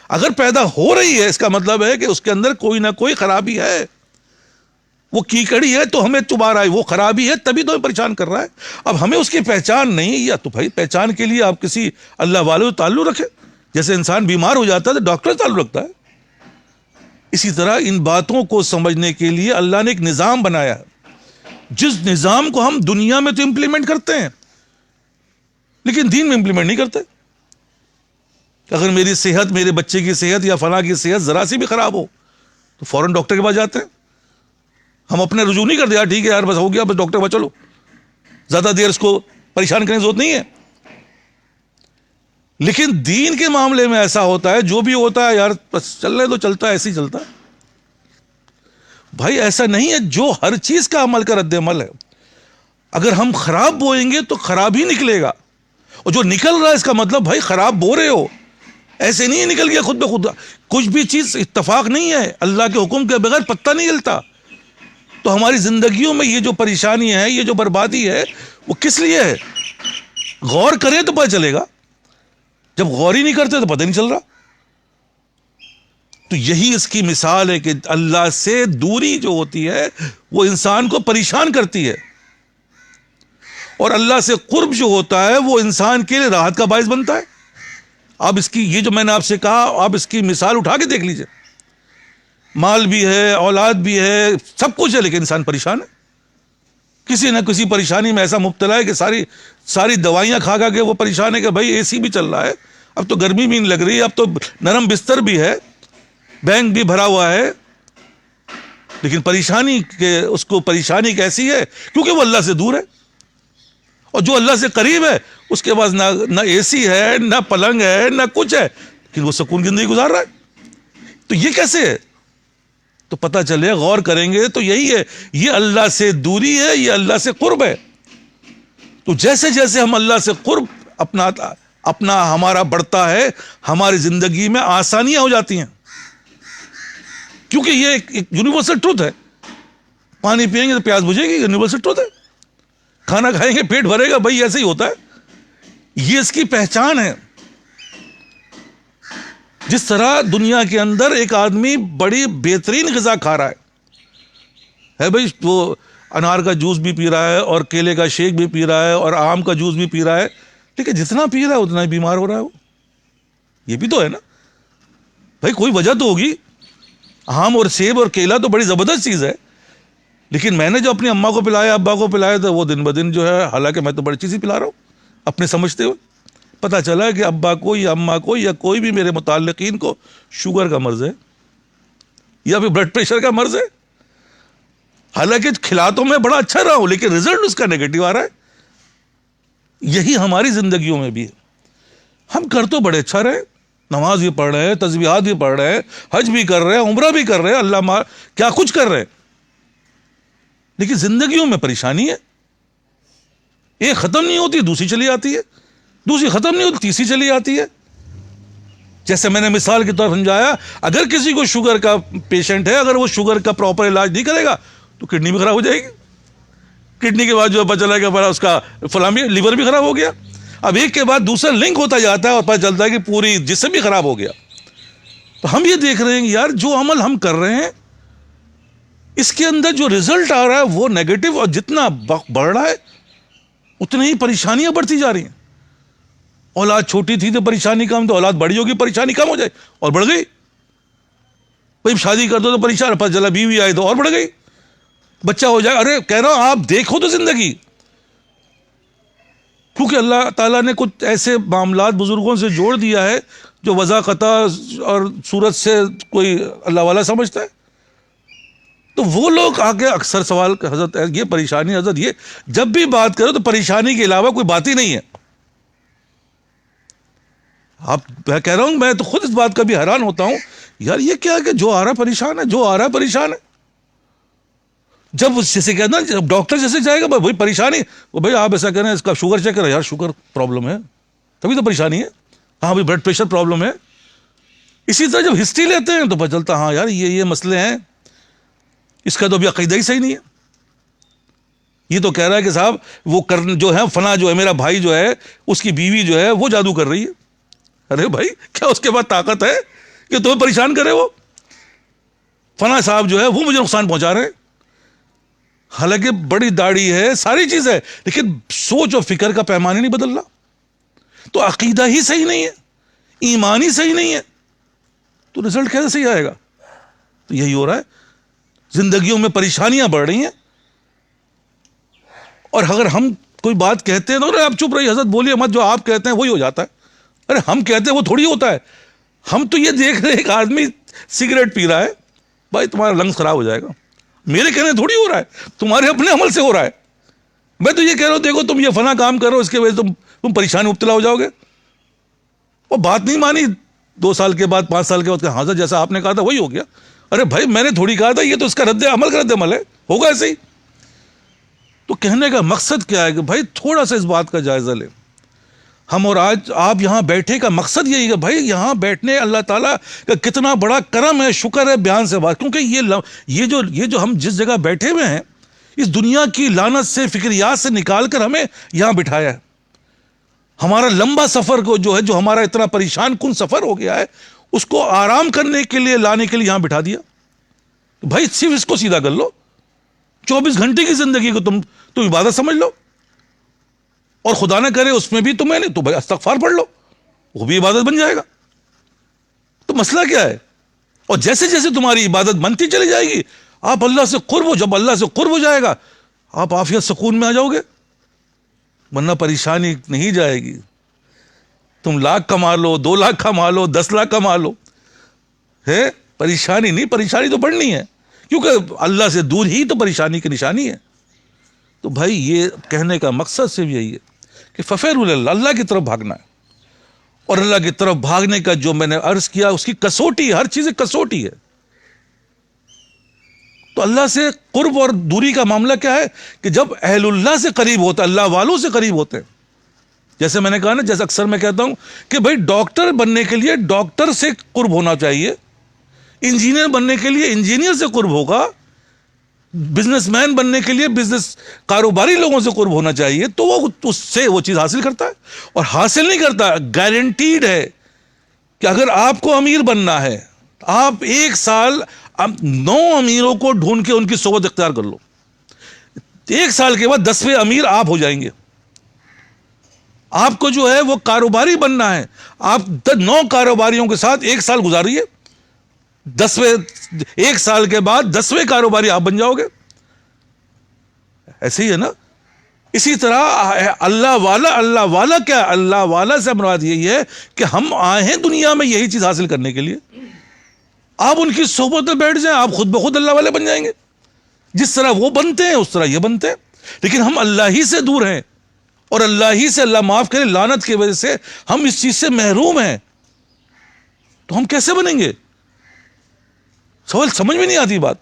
اگر پیدا ہو رہی ہے اس کا مطلب ہے کہ اس کے اندر کوئی نہ کوئی خرابی ہے، وہ کیکڑی ہے تو ہمیں چبا رہا ہے، وہ خرابی ہے تبھی تو ہمیں پریشان کر رہا ہے. اب ہمیں اس کی پہچان نہیں، یا تو بھائی پہچان کے لیے آپ کسی اللہ والے سے تعلق رکھیں. جیسے انسان بیمار ہو جاتا ہے تو ڈاکٹر سے تعلق رکھتا ہے، اسی طرح ان باتوں کو سمجھنے کے لیے اللہ نے ایک نظام بنایا ہے، جس نظام کو ہم دنیا میں تو امپلیمنٹ کرتے ہیں لیکن دین میں امپلیمنٹ نہیں کرتے. اگر میری صحت، میرے بچے کی صحت یا فلاں کی صحت ذرا سی بھی خراب ہو تو فوراً ڈاکٹر کے پاس جاتے ہیں. ہم اپنے رجوع نہیں کرتے، یار ٹھیک ہے یار بس ہو گیا، بس ڈاکٹر کے پاس چلو، زیادہ دیر اس کو پریشان کرنے کی ضرورت نہیں ہے. لیکن دین کے معاملے میں ایسا ہوتا ہے، جو بھی ہوتا ہے یار بس چل رہے تو چلتا ہے، ایسے ہی چلتا ہے. بھائی ایسا نہیں ہے، جو ہر چیز کا عمل کا رد عمل ہے. اگر ہم خراب بوئیں گے تو خراب ہی نکلے گا، اور جو نکل رہا ہے اس کا مطلب بھائی خراب بو رہے ہو، ایسے نہیں نکل گیا خود بخود. کچھ بھی چیز اتفاق نہیں ہے، اللہ کے حکم کے بغیر پتہ نہیں ہلتا. تو ہماری زندگیوں میں یہ جو پریشانی ہے، یہ جو بربادی ہے، وہ کس لیے ہے؟ غور کریں تو پتہ چلے گا، جب غور ہی نہیں کرتے تو پتہ نہیں چل رہا. تو یہی اس کی مثال ہے کہ اللہ سے دوری جو ہوتی ہے وہ انسان کو پریشان کرتی ہے، اور اللہ سے قرب جو ہوتا ہے وہ انسان کے لیے راحت کا باعث بنتا ہے. اب اس کی یہ جو میں نے آپ سے کہا، آپ اس کی مثال اٹھا کے دیکھ لیجئے. مال بھی ہے، اولاد بھی ہے، سب کچھ ہے، لیکن انسان پریشان ہے. کسی نہ کسی پریشانی میں ایسا مبتلا ہے کہ ساری دوائیاں کھا کے وہ پریشان ہے کہ بھائی اے سی بھی چل رہا ہے، اب تو گرمی بھی نہیں لگ رہی، اب تو نرم بستر بھی ہے، بینک بھی بھرا ہوا ہے، لیکن پریشانی کے اس کو پریشانی کیسی ہے؟ کیونکہ وہ اللہ سے دور ہے. اور جو اللہ سے قریب ہے اس کے پاس نہ اے سی ہے، نہ پلنگ ہے، نہ کچھ ہے، لیکن وہ سکون زندگی گزار رہا ہے. تو یہ کیسے ہے؟ تو پتہ چلے، غور کریں گے تو یہی ہے، یہ اللہ سے دوری ہے، یہ اللہ سے قرب ہے. تو جیسے جیسے ہم اللہ سے قرب اپنا ہمارا بڑھتا ہے، ہماری زندگی میں آسانیاں ہو جاتی ہیں. کیونکہ یہ ایک یونیورسل ٹروتھ ہے. پانی پئیں گے تو پیاس بجھے گی، یونیورسل ٹروتھ ہے. کھانا کھائیں گے پیٹ بھرے گا، بھائی ایسے ہی ہوتا ہے. یہ اس کی پہچان ہے. جس طرح دنیا کے اندر ایک آدمی بڑی بہترین غذا کھا رہا ہے بھائی، وہ انار کا جوس بھی پی رہا ہے، اور کیلے کا شیک بھی پی رہا ہے، اور آم کا جوس بھی پی رہا ہے، لیکن جتنا پی رہا ہے اتنا ہی بیمار ہو رہا ہے وہ. یہ بھی تو ہے نا بھائی، کوئی وجہ تو ہوگی. آم اور سیب اور کیلا تو بڑی زبردست چیز ہے، لیکن میں نے جو اپنی اماں کو پلایا، ابا کو پلایا، تو وہ دن بدن جو ہے، حالانکہ میں تو بڑی چیز ہی پلا رہا ہوں اپنے سمجھتے ہوئے، پتہ چلا کہ ابا کو یا اماں کو یا کوئی بھی میرے متعلقین کو شوگر کا مرض ہے یا پھر بلڈ پریشر کا مرض ہے. حالانکہ کھلا تو میں بڑا اچھا رہا ہوں، لیکن رزلٹ اس کا نیگیٹو آ رہا ہے. یہی ہماری زندگیوں میں بھی ہے. ہم کر تو بڑے اچھا رہے، نماز بھی پڑھ رہے ہیں، تسبیحات بھی پڑھ رہے ہیں، حج بھی کر رہے ہیں، عمرہ بھی کر رہے ہیں، اللہ کیا کچھ کر رہے ہیں، لیکن زندگیوں میں پریشانی ہے. ایک ختم نہیں ہوتی، دوسری چلی آتی ہے، دوسری ختم نہیں ہوتی، تیسری چلی آتی ہے. جیسے میں نے مثال کے طور پر سمجھایا، اگر کسی کو شوگر کا پیشنٹ ہے، اگر وہ شوگر کا پراپر علاج نہیں کرے گا تو کڈنی بھی خراب ہو جائے گی. کڈنی کے بعد جو پتہ چلا کہ اس کا فلاں لیور بھی خراب ہو گیا. اب ایک کے بعد دوسرا لنک ہوتا جاتا ہے اور پتہ چلتا ہے کہ پوری جسم بھی خراب ہو گیا. تو ہم یہ دیکھ رہے ہیں کہ یار جو عمل ہم کر رہے ہیں اس کے اندر جو رزلٹ آ رہا ہے وہ نیگیٹو، اور جتنا بڑھ رہا ہے اتنی ہی پریشانیاں بڑھتی جا رہی ہیں. اولاد چھوٹی تھی تو پریشانی کم، تو اولاد بڑی ہوگی پریشانی کم ہو جائے اور بڑھ گئی. بھائی شادی کر دو تو پریشان، پتہ چلا بیوی آئی تو اور بڑھ گئی. بچہ ہو جائے، ارے کہہ رہا ہوں آپ دیکھو تو زندگی. کیونکہ اللہ تعالیٰ نے کچھ ایسے معاملات بزرگوں سے جوڑ دیا ہے جو وضاقتہ اور صورت سے کوئی اللہ والا سمجھتا ہے. تو وہ لوگ آگے اکثر سوال، حضرت یہ پریشانی، حضرت یہ جب بھی بات کرو تو پریشانی کے علاوہ کوئی بات ہی نہیں ہے. آپ میں کہہ رہا ہوں، میں تو خود اس بات کا بھی حیران ہوتا ہوں، یار یہ کیا کہ جو آ رہا پریشان ہے، جو آ رہا پریشان ہے. جب جیسے کہنا جب ڈاکٹر جیسے جائے گا بھائی پریشانی، وہ بھائی آپ ایسا کہہ رہے ہیں اس کا شوگر چیک کریں، یار شوگر پرابلم ہے تبھی تو پریشانی ہے. ہاں بھائی بلڈ پریشر پرابلم ہے. اسی طرح جب ہسٹری لیتے ہیں تو پتہ چلتا ہاں یار یہ مسئلے ہیں، اس کا تو ابھی عقیدہ ہی صحیح نہیں ہے. یہ تو کہہ رہا ہے کہ صاحب وہ جو ہے فلاں جو ہے میرا بھائی جو ہے اس کی بیوی جو ہے وہ جادو کر رہی ہے. ارے بھائی کیا اس کے پاس طاقت ہے؟ کہ تمہیں پریشان کرے وہ فلاں صاحب جو ہے وہ مجھے نقصان پہنچا رہے ہیں. حالانکہ بڑی داڑھی ہے, ساری چیز ہے, لیکن سوچ اور فکر کا پیمانہ نہیں بدل رہا. تو عقیدہ ہی صحیح نہیں ہے, ایمان ہی صحیح نہیں ہے, تو رزلٹ کیسے صحیح آئے گا؟ تو یہی ہو رہا ہے, زندگیوں میں پریشانیاں بڑھ رہی ہیں. اور اگر ہم کوئی بات کہتے ہیں تو آپ چپ رہیے حضرت, بولیے مت, جو آپ کہتے ہیں وہی ہو جاتا ہے. ارے ہم کہتے ہیں وہ تھوڑی ہوتا ہے. ہم تو یہ دیکھ رہے ہیں ایک آدمی سگریٹ پی رہا ہے, بھائی تمہارا لنگس خراب ہو جائے گا. میرے کہنے تھوڑی ہو رہا ہے, تمہارے اپنے عمل سے ہو رہا ہے. میں تو یہ کہہ رہا ہوں دیکھو تم یہ فلاں کام کرو, اس کے وجہ سے تم پریشانی مبتلا ہو جاؤ گے. وہ بات نہیں مانی, 2 سال کے بعد 5 سال کے بعد ہاں سر جیسا آپ نے کہا تھا وہی ہو گیا. ارے بھائی میں نے تھوڑی کہا تھا, یہ تو اس کا رد عمل ہے, ہوگا ایسے ہی. تو کہنے کا مقصد کیا ہے کہ بھائی تھوڑا سا اس بات کا جائزہ لیں. ہم اور آج آپ یہاں بیٹھے کا مقصد یہی ہے بھائی, یہاں بیٹھنے اللہ تعالیٰ کا کتنا بڑا کرم ہے, شکر ہے, بیان سے بات. کیونکہ یہ جو ہم جس جگہ بیٹھے ہوئے ہیں, اس دنیا کی لعنت سے, فکریات سے نکال کر ہمیں یہاں بٹھایا ہے. ہمارا لمبا سفر کو جو ہے, جو ہمارا اتنا پریشان کن سفر ہو گیا ہے, اس کو آرام کرنے کے لیے, لانے کے لیے یہاں بٹھا دیا. بھائی صرف اس کو سیدھا کر لو, 24 گھنٹے کی زندگی کو تم عبادت سمجھ لو, اور خدا نہ کرے اس میں بھی تمہیں نہیں تو بھائی استغفار پڑھ لو, وہ بھی عبادت بن جائے گا. تو مسئلہ کیا ہے؟ اور جیسے جیسے تمہاری عبادت بنتی چلی جائے گی, آپ اللہ سے قرب جب اللہ سے قرب ہو جائے گا, آپ عافیت سکون میں آ جاؤ گے, ورنہ پریشانی نہیں جائے گی. تم لاکھ کما لو, 2 لاکھ کما لو, 10 لاکھ کما لو, ہے پریشانی نہیں, پریشانی تو بڑھنی ہے, کیونکہ اللہ سے دور ہی تو پریشانی کی نشانی ہے. تو بھائی یہ کہنے کا مقصد صرف یہی ہے کہ ففیروا اللہ, اللہ کی طرف بھاگنا ہے. اور اللہ کی طرف بھاگنے کا جو میں نے عرض کیا, اس کی کسوٹی, ہر چیز کسوٹی ہے. تو اللہ سے قرب اور دوری کا معاملہ کیا ہے کہ جب اہل اللہ سے قریب ہوتا ہے, اللہ والوں سے قریب ہوتے ہیں. جیسے میں نے کہا نا, جیسے اکثر میں کہتا ہوں کہ بھائی ڈاکٹر بننے کے لیے ڈاکٹر سے قرب ہونا چاہیے, انجینئر بننے کے لیے انجینئر سے قرب ہوگا, بزنس مین بننے کے لیے کاروباری لوگوں سے قرب ہونا چاہیے, تو وہ اس سے وہ چیز حاصل کرتا ہے. اور حاصل نہیں کرتا, گارنٹیڈ ہے کہ اگر آپ کو امیر بننا ہے, آپ 1 سال 9 امیروں کو ڈھونڈ کے ان کی صحبت اختیار کر لو, 1 سال کے بعد 10ویں امیر آپ ہو جائیں گے. آپ کو جو ہے وہ کاروباری بننا ہے, آپ 9 کاروباریوں کے ساتھ 1 سال گزاریے, 1 سال کے بعد 10ویں کاروباری آپ بن جاؤ گے. ایسے ہی ہے نا. اسی طرح اللہ والا کیا, اللہ والا سے مراد یہی ہے کہ ہم آئے ہیں دنیا میں یہی چیز حاصل کرنے کے لیے. آپ ان کی صحبت میں بیٹھ جائیں, آپ خود بخود اللہ والے بن جائیں گے. جس طرح وہ بنتے ہیں اس طرح یہ بنتے ہیں. لیکن ہم اللہ ہی سے دور ہیں, اور اللہ ہی سے, اللہ معاف کرے, لعنت کی وجہ سے ہم اس چیز سے محروم ہیں. تو ہم کیسے بنیں گے؟ سوال سمجھ میں نہیں آتی بات.